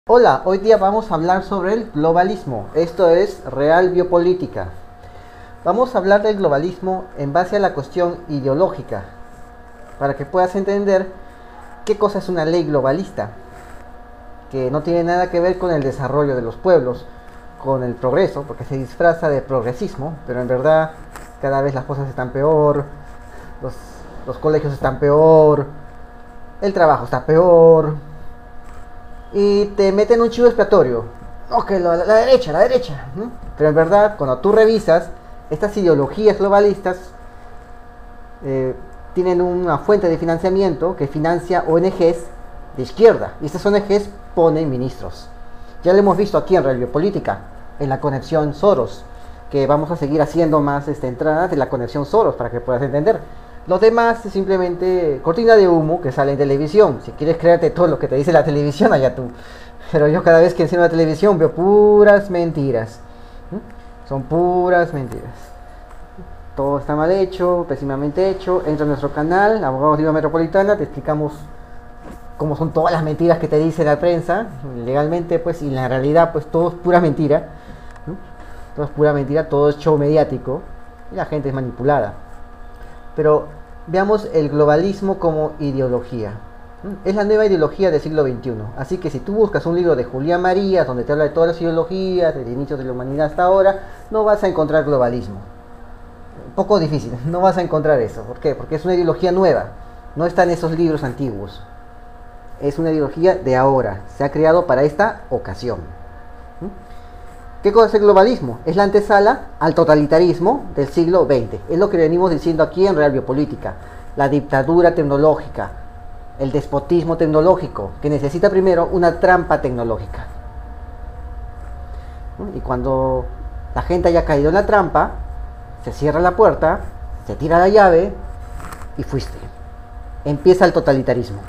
Hola, hoy día vamos a hablar sobre el globalismo. Esto es Real Biopolítica. Vamos a hablar del globalismo en base a la cuestión ideológica, para que puedas entender qué cosa es una ley globalista, que no tiene nada que ver con el desarrollo de los pueblos, con el progreso, porque se disfraza de progresismo, pero en verdad cada vez las cosas están peor, los, los colegios están peor, el trabajo está peor, y te meten un chivo expiatorio. No, que la derecha, la derecha. ¿No? Pero en verdad, cuando tú revisas, estas ideologías globalistas tienen una fuente de financiamiento que financia ONGs de izquierda. Y estas ONGs ponen ministros. Ya lo hemos visto aquí en Radio Política, en la conexión Soros, que vamos a seguir haciendo más entradas de la conexión Soros para que puedas entender. Los demás es simplemente cortina de humo que sale en televisión. Si quieres creerte todo lo que te dice la televisión, allá tú. Pero yo cada vez que enciendo la televisión veo puras mentiras. Son puras mentiras. Todo está mal hecho, pésimamente hecho. Entra a nuestro canal, Abogados de Viva Metropolitana, te explicamos cómo son todas las mentiras que te dice la prensa. Legalmente, pues, y en la realidad, pues, todo es pura mentira. Todo es pura mentira, todo es show mediático. Y la gente es manipulada. Pero veamos el globalismo como ideología. Es la nueva ideología del siglo XXI. Así que si tú buscas un libro de Julián Marías, donde te habla de todas las ideologías, desde inicios de la humanidad hasta ahora, no vas a encontrar globalismo. Un poco difícil, no vas a encontrar eso. ¿Por qué? Porque es una ideología nueva. No está en esos libros antiguos. Es una ideología de ahora. Se ha creado para esta ocasión. ¿Qué cosa es el globalismo? Es la antesala al totalitarismo del siglo XX. Es lo que venimos diciendo aquí en Real Biopolítica. La dictadura tecnológica, el despotismo tecnológico, que necesita primero una trampa tecnológica. Y cuando la gente haya caído en la trampa, se cierra la puerta, se tira la llave y fuiste. Empieza el totalitarismo.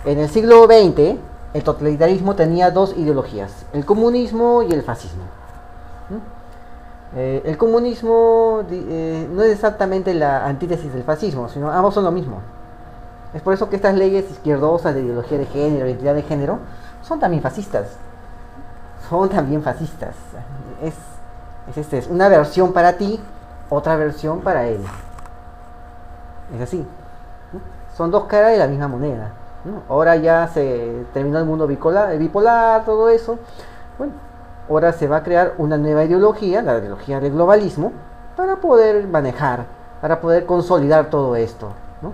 En el siglo XX, el totalitarismo tenía dos ideologías, el comunismo y el fascismo. El comunismo no es exactamente la antítesis del fascismo, sino ambos son lo mismo. Es por eso que estas leyes izquierdosas de ideología de género, identidad de género, son también fascistas. Son también fascistas. Es una versión para ti, otra versión para él. Es así. Son dos caras de la misma moneda. Ahora ya se terminó el mundo bipolar, todo eso. Bueno, ahora se va a crear una nueva ideología, la ideología del globalismo, para poder manejar, para poder consolidar todo esto, ¿no?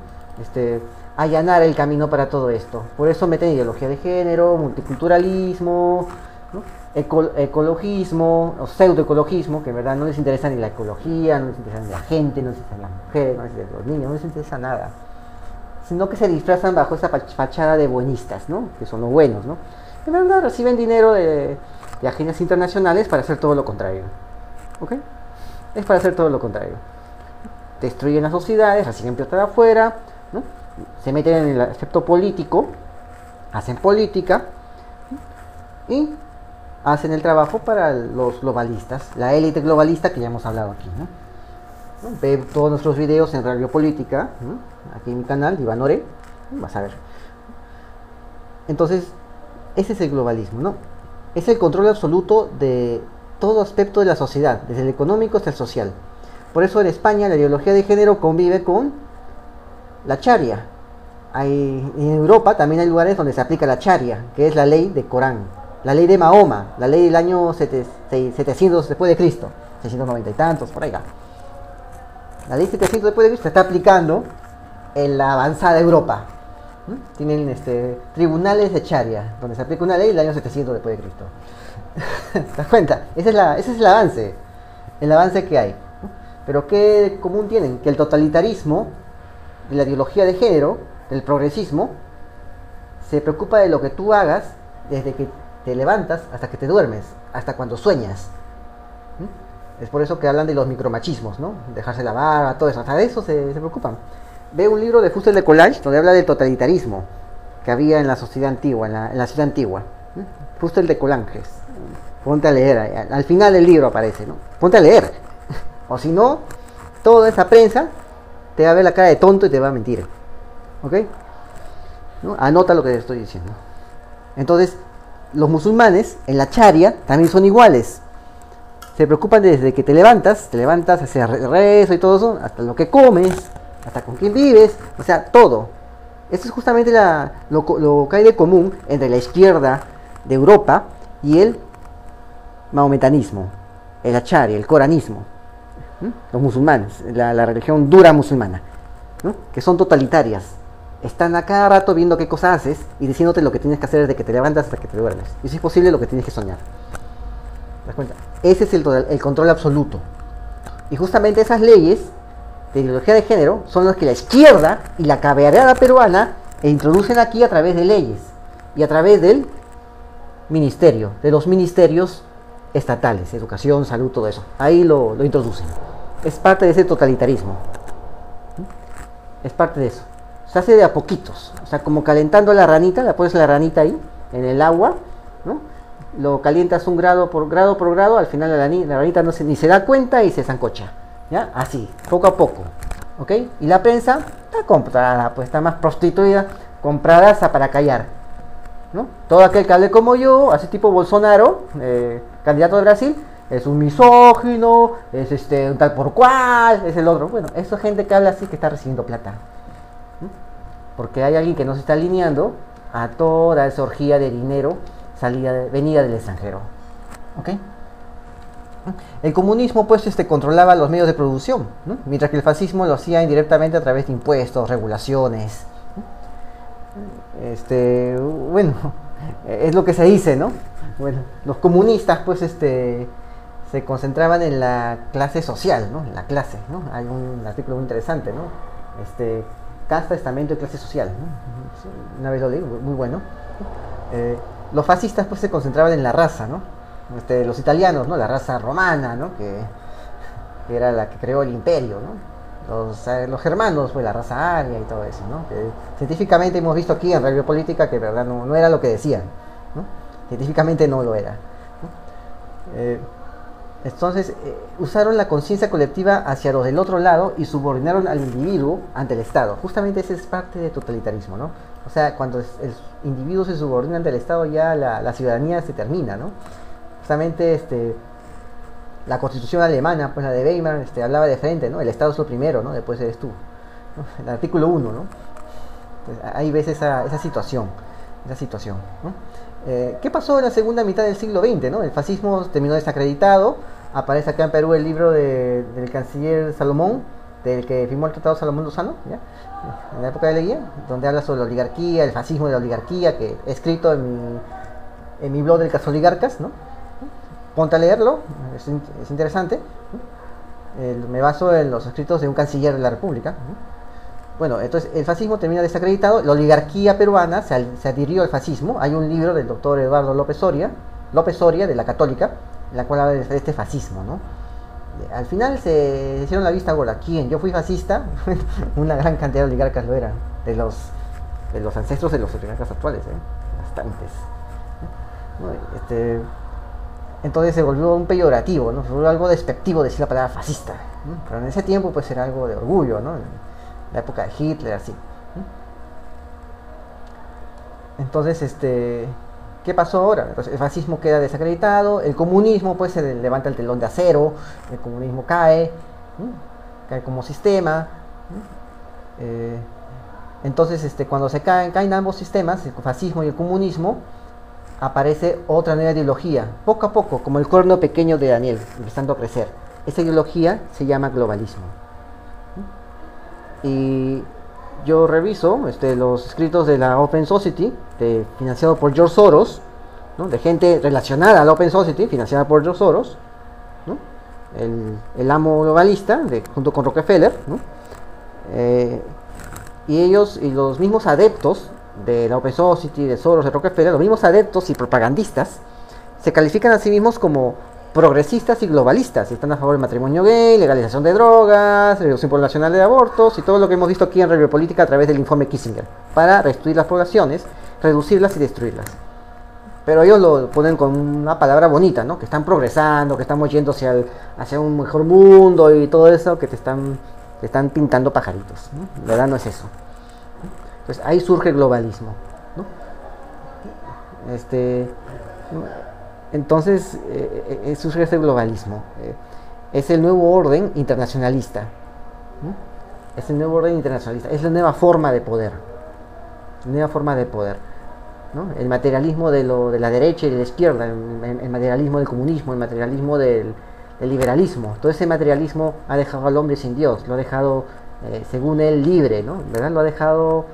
Allanar el camino para todo esto. Por eso meten ideología de género, multiculturalismo, ¿no? Ecologismo, o pseudoecologismo, que en verdad no les interesa ni la ecología, no les interesa ni la gente, no les interesa las mujeres, no les interesa los niños, no les interesa nada. Sino que se disfrazan bajo esa fachada de buenistas, ¿no? Que son los buenos, ¿no? En verdad reciben dinero de agencias internacionales para hacer todo lo contrario. ¿Ok? Es para hacer todo lo contrario. Destruyen las sociedades, reciben plata de afuera, ¿no? Se meten en el aspecto político, hacen política, ¿no? Y hacen el trabajo para los globalistas, la élite globalista que ya hemos hablado aquí, ¿no? Ve todos nuestros videos en Radio Política, ¿no? Aquí en mi canal, Iván Ore, vas a ver. Entonces, ese es el globalismo, ¿no? Es el control absoluto de todo aspecto de la sociedad, desde el económico hasta el social. Por eso en España la ideología de género convive con la Sharia. En Europa también hay lugares donde se aplica la Sharia, que es la ley de Corán, la ley de Mahoma, la ley del año 700 después de Cristo, 690 y tantos, por ahí va. La ley 700 después de Cristo se está aplicando en la avanzada Europa. Tienen tribunales de Sharia, donde se aplica una ley del año 700 después de Cristo. ¿Te das cuenta? Ese es el avance que hay. Pero ¿qué común tienen? Que el totalitarismo, de la ideología de género, del progresismo, se preocupa de lo que tú hagas desde que te levantas hasta que te duermes, hasta cuando sueñas. Es por eso que hablan de los micromachismos, ¿no? Dejarse la barba, todo eso. Hasta de eso se preocupan. Ve un libro de Fuster de Collage donde habla del totalitarismo que había en la sociedad antigua, en la ciudad antigua. Fuster de Collage. Ponte a leer. Al final del libro aparece, ¿no? Ponte a leer. O si no, toda esa prensa te va a ver la cara de tonto y te va a mentir. ¿Ok? ¿No? Anota lo que te estoy diciendo. Entonces, los musulmanes en la charia también son iguales. Se preocupan desde que te levantas, haces el rezo y todo eso, hasta lo que comes, hasta con quién vives, o sea, todo. Esto es justamente lo que hay de común entre la izquierda de Europa y el mahometanismo, el achari, el coranismo. Los musulmanes, la religión dura musulmana, ¿no? Que son totalitarias. Están a cada rato viendo qué cosa haces y diciéndote lo que tienes que hacer desde que te levantas hasta que te duermes. Y si es posible, lo que tienes que soñar. ¿Te das cuenta? Ese es el control absoluto. Y justamente esas leyes de ideología de género son las que la izquierda y la cabeada peruana introducen aquí a través de leyes y a través del ministerio, de los ministerios estatales, educación, salud, todo eso. Ahí lo introducen. Es parte de ese totalitarismo. Es parte de eso. Se hace de a poquitos. O sea, como calentando la ranita, la pones la ranita ahí, en el agua, ¿no? Lo calientas un grado por grado, al final la ranita ni se da cuenta y se zancocha. ¿Ya? Así, poco a poco. ¿Ok? Y la prensa está comprada, pues está más prostituida, comprada hasta para callar. ¿No? Todo aquel que hable como yo, así tipo Bolsonaro, candidato de Brasil, es un misógino, es un tal por cual, es el otro. Bueno, eso es gente que habla así que está recibiendo plata. Porque hay alguien que no se está alineando a toda esa orgía de dinero venida del extranjero. ¿Ok? El comunismo pues controlaba los medios de producción, ¿no? Mientras que el fascismo lo hacía indirectamente a través de impuestos, regulaciones. Bueno, es lo que se dice, ¿no? Bueno, los comunistas pues se concentraban en la clase social, ¿no? En la clase, ¿no? Hay un artículo muy interesante, ¿no? Casta, estamento y clase social, ¿no? Una vez lo leí, muy bueno. Los fascistas pues se concentraban en la raza, ¿no? Los italianos, ¿no? La raza romana, ¿no? Que era la que creó el imperio, ¿no? Los germanos, pues la raza aria y todo eso, ¿no? Que científicamente hemos visto aquí en Radio Política que verdad no era lo que decían, ¿no? Científicamente no lo era, ¿no? Entonces usaron la conciencia colectiva hacia los del otro lado y subordinaron al individuo ante el Estado. Justamente esa es parte del totalitarismo, ¿no? O sea, cuando el individuo se subordina ante el Estado, ya la ciudadanía se termina, ¿no? Justamente la constitución alemana, pues la de Weimar, hablaba de frente, ¿no? El Estado es lo primero, ¿no? Después eres tú, ¿no? El artículo 1, ¿no? Entonces, ahí ves esa situación, ¿no? ¿Qué pasó en la segunda mitad del siglo XX, ¿no? El fascismo terminó desacreditado. Aparece acá en Perú el libro del canciller Salomón, del que firmó el Tratado Salomón Lozano, ¿ya? En la época de Leguía, donde habla sobre la oligarquía, el fascismo de la oligarquía, que he escrito en mi blog del Caso Oligarcas, ¿no? Ponte a leerlo, es interesante. Me baso en los escritos de un canciller de la República, ¿no? Bueno, entonces el fascismo termina desacreditado, la oligarquía peruana se adhirió al fascismo. Hay un libro del doctor Eduardo López Soria, de la Católica, en la cual habla de este fascismo, ¿no? Al final se hicieron la vista gorda. ¿Quién? Yo fui fascista. Una gran cantidad de oligarcas lo eran, de los ancestros de los oligarcas actuales, bastantes, ¿no? Entonces se volvió un peyorativo, ¿no? Se volvió algo despectivo decir la palabra fascista, ¿no? Pero en ese tiempo pues era algo de orgullo, ¿no? En la época de Hitler, así, ¿no? Entonces, ¿qué pasó ahora? Pues el fascismo queda desacreditado, el comunismo pues se levanta el telón de acero, el comunismo cae, ¿no? Cae como sistema, ¿no? Entonces, cuando se caen ambos sistemas, el fascismo y el comunismo, aparece otra nueva ideología, poco a poco, como el cuerno pequeño de Daniel, empezando a crecer. Esa ideología se llama globalismo. Y yo reviso los escritos de la Open Society, financiado por George Soros, ¿no? De gente relacionada a la Open Society, financiada por George Soros, ¿no? El amo globalista, junto con Rockefeller, ¿no? Y ellos y los mismos adeptos de la Open Society, de Soros, de Rockefeller, los mismos adeptos y propagandistas, se califican a sí mismos como progresistas y globalistas. Están a favor del matrimonio gay, legalización de drogas, reducción poblacional de abortos y todo lo que hemos visto aquí en Radio Política a través del informe Kissinger, para restituir las poblaciones, reducirlas y destruirlas. Pero ellos lo ponen con una palabra bonita, ¿no? Que están progresando, que estamos yendo hacia un mejor mundo y todo eso, que te están pintando pajaritos, ¿no? La verdad no es eso. Entonces ahí surge el globalismo, ¿no? Este, entonces, surge este globalismo. Es el nuevo orden internacionalista. Es el nuevo orden internacionalista. Es la nueva forma de poder. Nueva forma de poder. ¿No? El materialismo de la derecha y de la izquierda, el materialismo del comunismo, el materialismo del liberalismo. Todo ese materialismo ha dejado al hombre sin Dios, lo ha dejado, según él, libre, ¿no? ¿Verdad? Lo ha dejado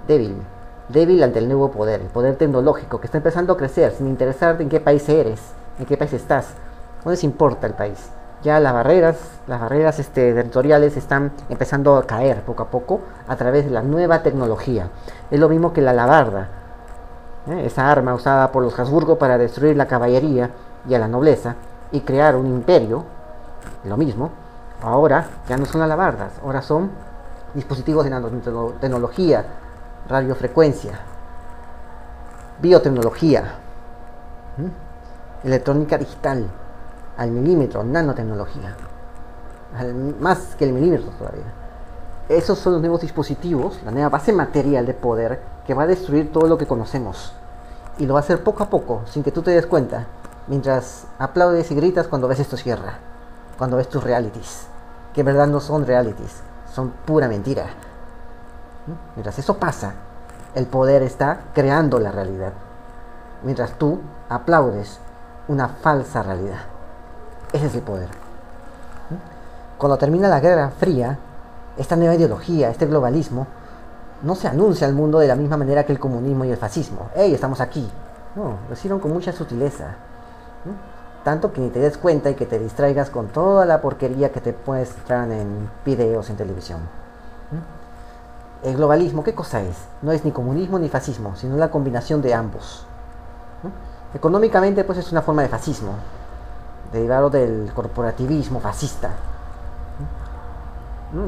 débil ante el nuevo poder, el poder tecnológico que está empezando a crecer sin interesarte en qué país eres, en qué país estás. No les importa el país. Ya las barreras territoriales están empezando a caer poco a poco a través de la nueva tecnología. Es lo mismo que la alabarda, esa arma usada por los Habsburgo para destruir la caballería y a la nobleza y crear un imperio. Lo mismo, ahora ya no son alabardas, ahora son dispositivos de nanotecnología, radiofrecuencia, biotecnología, electrónica digital, al milímetro, nanotecnología, más que el milímetro todavía. Esos son los nuevos dispositivos, la nueva base material de poder que va a destruir todo lo que conocemos. Y lo va a hacer poco a poco, sin que tú te des cuenta, mientras aplaudes y gritas cuando ves esto cierra, cuando ves tus realities, que en verdad no son realities, son pura mentira. Mientras eso pasa, el poder está creando la realidad, mientras tú aplaudes una falsa realidad. Ese es el poder. Cuando termina la Guerra Fría, esta nueva ideología, este globalismo, no se anuncia al mundo de la misma manera que el comunismo y el fascismo. ¡Ey, estamos aquí! No, lo hicieron con mucha sutileza. Tanto que ni te des cuenta y que te distraigas con toda la porquería que te muestran en videos, en televisión. El globalismo, ¿qué cosa es? No es ni comunismo ni fascismo, sino la combinación de ambos. Económicamente, pues es una forma de fascismo, derivado del corporativismo fascista.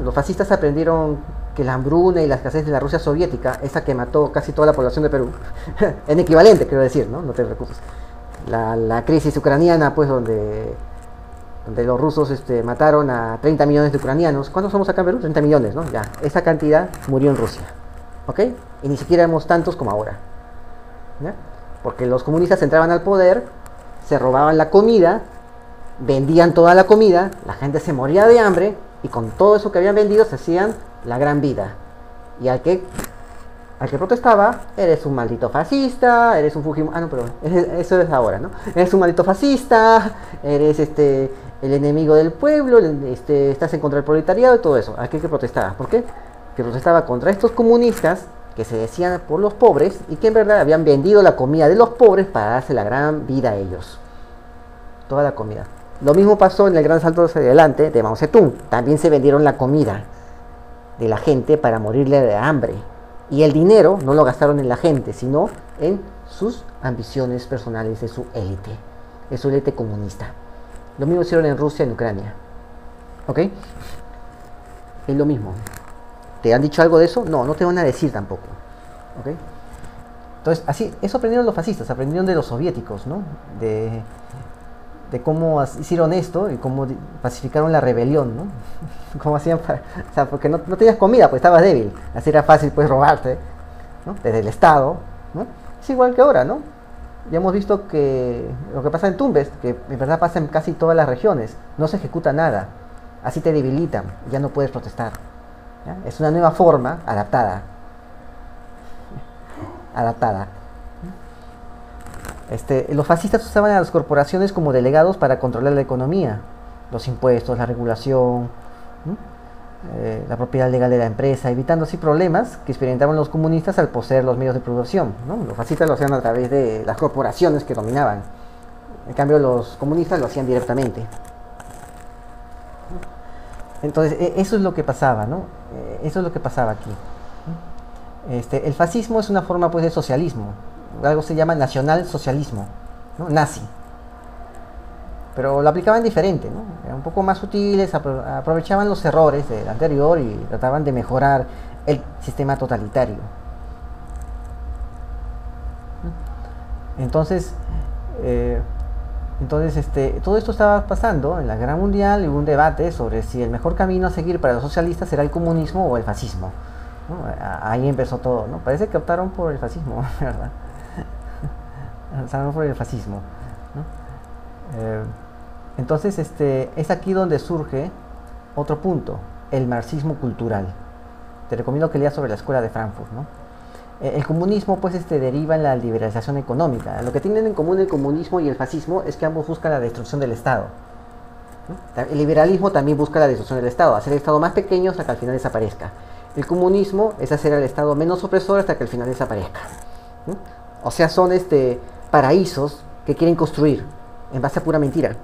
Los fascistas aprendieron que la hambruna y la escasez de la Rusia soviética, esa que mató casi toda la población de Perú, en equivalente, quiero decir, no tiene recursos. La crisis ucraniana, pues donde los rusos mataron a 30 millones de ucranianos. ¿Cuántos somos acá en Perú? 30 millones, ¿no? Ya, esa cantidad murió en Rusia, ¿ok? Y ni siquiera éramos tantos como ahora, ¿ya? Porque los comunistas entraban al poder, se robaban la comida, vendían toda la comida, la gente se moría de hambre, y con todo eso que habían vendido se hacían la gran vida. Y al que protestaba, eres un maldito fascista, eres un Fujimori. No, pero eso es ahora, ¿no? Eres un maldito fascista, eres el enemigo del pueblo, estás en contra del proletariado y todo eso. Aquel que protestaba. ¿Por qué? Que protestaba contra estos comunistas que se decían por los pobres y que en verdad habían vendido la comida de los pobres para darse la gran vida a ellos. Toda la comida. Lo mismo pasó en el gran salto hacia adelante de Mao Zedong. También se vendieron la comida de la gente para morirle de hambre. Y el dinero no lo gastaron en la gente, sino en sus ambiciones personales de su élite comunista. Lo mismo hicieron en Rusia y en Ucrania. ¿Ok? Es lo mismo. ¿Te han dicho algo de eso? No, no te van a decir tampoco. ¿Ok? Entonces, así, eso aprendieron los fascistas, aprendieron de los soviéticos, ¿no? De cómo hicieron esto y cómo pacificaron la rebelión, ¿no? Cómo hacían o sea, porque no tenías comida, pues estabas débil. Así era fácil, pues, robarte, ¿no? Desde el Estado, ¿no? Es igual que ahora, ¿no? Ya hemos visto que lo que pasa en Tumbes, que en verdad pasa en casi todas las regiones, no se ejecuta nada. Así te debilitan, ya no puedes protestar. ¿Ya? Es una nueva forma adaptada. Los fascistas usaban a las corporaciones como delegados para controlar la economía, los impuestos, la regulación, la propiedad legal de la empresa, evitando así problemas que experimentaban los comunistas al poseer los medios de producción, ¿no? Los fascistas lo hacían a través de las corporaciones que dominaban, en cambio los comunistas lo hacían directamente. Entonces, eso es lo que pasaba, ¿no? Eso es lo que pasaba aquí. El fascismo es una forma, pues, de socialismo. Algo se llama nacionalsocialismo, ¿no? Nazi. Pero lo aplicaban diferente, ¿no? Eran un poco más sutiles, aprovechaban los errores del anterior y trataban de mejorar el sistema totalitario. Entonces, todo esto estaba pasando en la Guerra Mundial y hubo un debate sobre si el mejor camino a seguir para los socialistas era el comunismo o el fascismo, ¿no? Ahí empezó todo, ¿no? Parece que optaron por el fascismo, ¿verdad? xenófobo y el fascismo, ¿no? Entonces, es aquí donde surge otro punto, el marxismo cultural. Te recomiendo que leas sobre la escuela de Frankfurt, ¿no? El comunismo, pues, deriva en la liberalización económica. Lo que tienen en común el comunismo y el fascismo es que ambos buscan la destrucción del Estado, ¿no? El liberalismo también busca la destrucción del Estado, hacer el Estado más pequeño hasta que al final desaparezca. El comunismo es hacer al Estado menos opresor hasta que al final desaparezca, ¿no? O sea, son paraísos que quieren construir en base a pura mentira.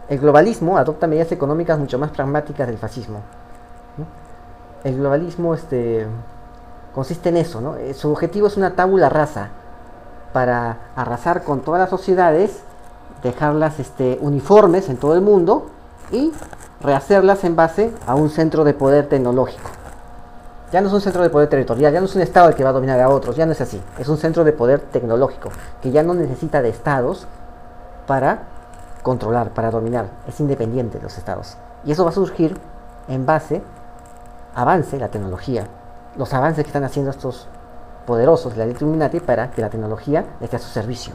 El globalismo adopta medidas económicas mucho más pragmáticas del fascismo, ¿no? El globalismo consiste en eso, ¿no? Su objetivo es una tabula rasa para arrasar con todas las sociedades, dejarlas uniformes en todo el mundo y rehacerlas en base a un centro de poder tecnológico. Ya no es un centro de poder territorial, ya no es un estado el que va a dominar a otros, ya no es así. Es un centro de poder tecnológico que ya no necesita de estados para controlar, para dominar. Es independiente de los estados. Y eso va a surgir en base avance la tecnología, los avances que están haciendo estos poderosos, la élite Illuminati, para que la tecnología esté a su servicio.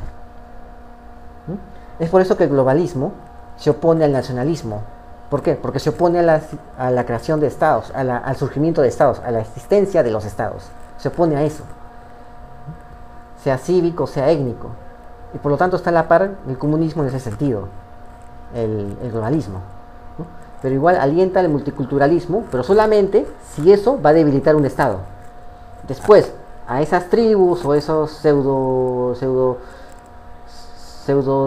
Es por eso que el globalismo se opone al nacionalismo. ¿Por qué? Porque se opone a la creación de estados, al surgimiento de estados, a la existencia de los estados. Se opone a eso, sea cívico, sea étnico. Y por lo tanto está a la par el comunismo en ese sentido, el globalismo, ¿no? Pero igual alienta el multiculturalismo, pero solamente si eso va a debilitar un estado. Después, a esas tribus o esos pseudo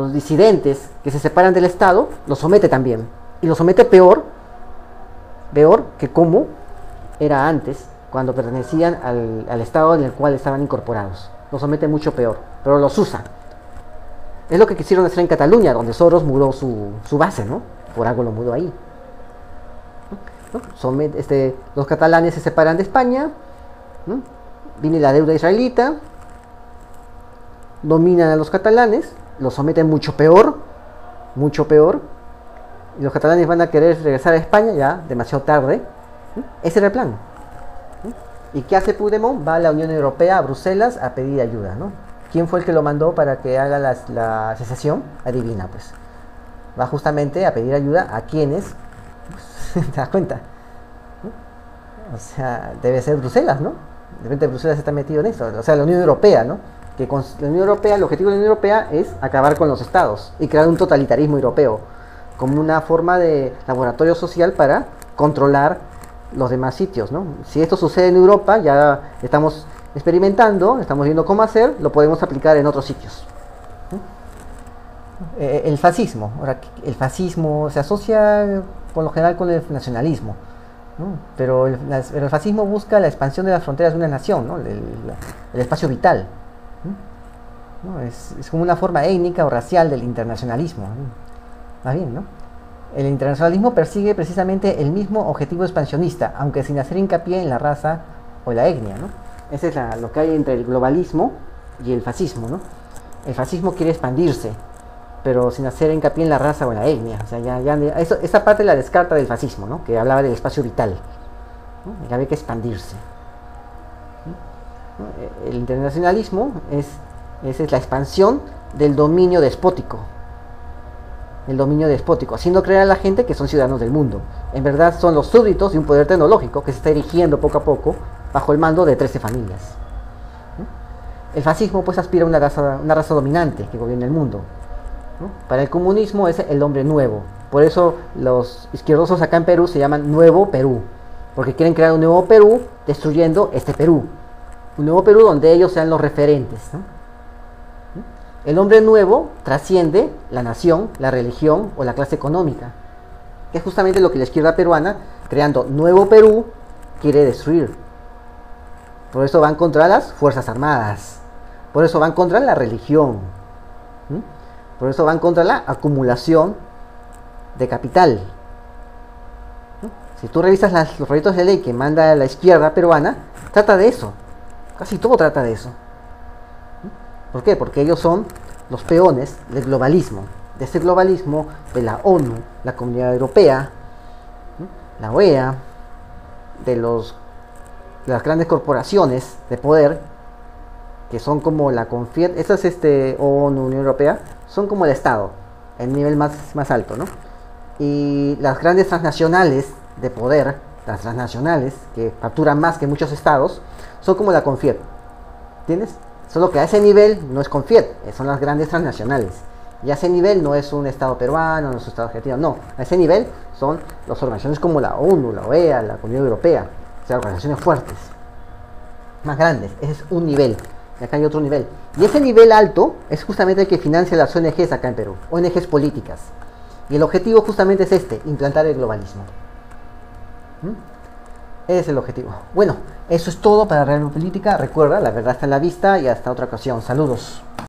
disidentes que se separan del estado, los somete también. Y los somete peor que como era antes, cuando pertenecían al estado en el cual estaban incorporados. Los somete mucho peor, pero los usa. Es lo que quisieron hacer en Cataluña, donde Soros mudó su base, ¿no? Por algo lo mudó ahí, ¿no? Los catalanes se separan de España, ¿no? Viene la deuda israelita, dominan a los catalanes, los someten mucho peor, y los catalanes van a querer regresar a España ya demasiado tarde. Ese era el plan. ¿Y qué hace Puigdemont? Va a la Unión Europea, a Bruselas, a pedir ayuda, ¿no? ¿Quién fue el que lo mandó para que haga la secesión? Adivina, pues. Va justamente a pedir ayuda a quienes. ¿Te das cuenta? O sea, debe ser Bruselas, ¿no? De repente Bruselas está metido en eso. O sea, la Unión Europea, ¿no? Que con la Unión Europea, el objetivo de la Unión Europea es acabar con los estados y crear un totalitarismo europeo como una forma de laboratorio social para controlar los demás sitios, ¿no? Si esto sucede en Europa, ya estamos experimentando, estamos viendo cómo hacer, lo podemos aplicar en otros sitios. El fascismo. Ahora, el fascismo se asocia por lo general con el nacionalismo, ¿no? Pero el fascismo busca la expansión de las fronteras de una nación, ¿no? El espacio vital, ¿no? Es como una forma étnica o racial del internacionalismo, ¿no? Más bien, ¿no? El internacionalismo persigue precisamente el mismo objetivo expansionista, aunque sin hacer hincapié en la raza o la etnia, ¿no? Ese es lo que hay entre el globalismo y el fascismo, ¿no? El fascismo quiere expandirse, pero sin hacer hincapié en la raza o en la etnia. O sea, esa parte la descarta del fascismo, ¿no? Que hablaba del espacio vital, ¿no? Que había que expandirse, ¿no? El internacionalismo es la expansión del dominio despótico. El dominio despótico, haciendo creer a la gente que son ciudadanos del mundo. En verdad son los súbditos de un poder tecnológico que se está erigiendo poco a poco bajo el mando de 13 familias. El fascismo pues aspira a una raza dominante que gobierne el mundo, ¿no? Para el comunismo es el hombre nuevo. Por eso los izquierdosos acá en Perú se llaman Nuevo Perú, porque quieren crear un nuevo Perú destruyendo este Perú. Un nuevo Perú donde ellos sean los referentes, ¿no? El hombre nuevo trasciende la nación, la religión o la clase económica, que es justamente lo que la izquierda peruana, creando Nuevo Perú, quiere destruir. Por eso van contra las Fuerzas Armadas, por eso van contra la religión, por eso van contra la acumulación de capital. Si tú revisas los proyectos de ley que manda la izquierda peruana, trata de eso, casi todo trata de eso. ¿Por qué? Porque ellos son los peones del globalismo, de ese globalismo de la ONU, la Comunidad Europea, la OEA, de las grandes corporaciones de poder que son como la CONFIET, esas ONU, Unión Europea, son como el Estado, el nivel más alto, ¿no? Y las grandes transnacionales de poder, las transnacionales, que facturan más que muchos estados, son como la CONFIET, ¿entiendes? Solo que a ese nivel no es CONFIET, son las grandes transnacionales. Y a ese nivel no es un estado peruano, no es un estado argentino, no. A ese nivel son las organizaciones como la ONU, la OEA, la Unión Europea, o sea, organizaciones fuertes, más grandes. Ese es un nivel. Y acá hay otro nivel. Y ese nivel alto es justamente el que financia las ONGs acá en Perú, ONGs políticas. Y el objetivo justamente es implantar el globalismo. Ese es el objetivo. Bueno, eso es todo para Real Política. Recuerda, la verdad está en la vista y hasta otra ocasión. Saludos.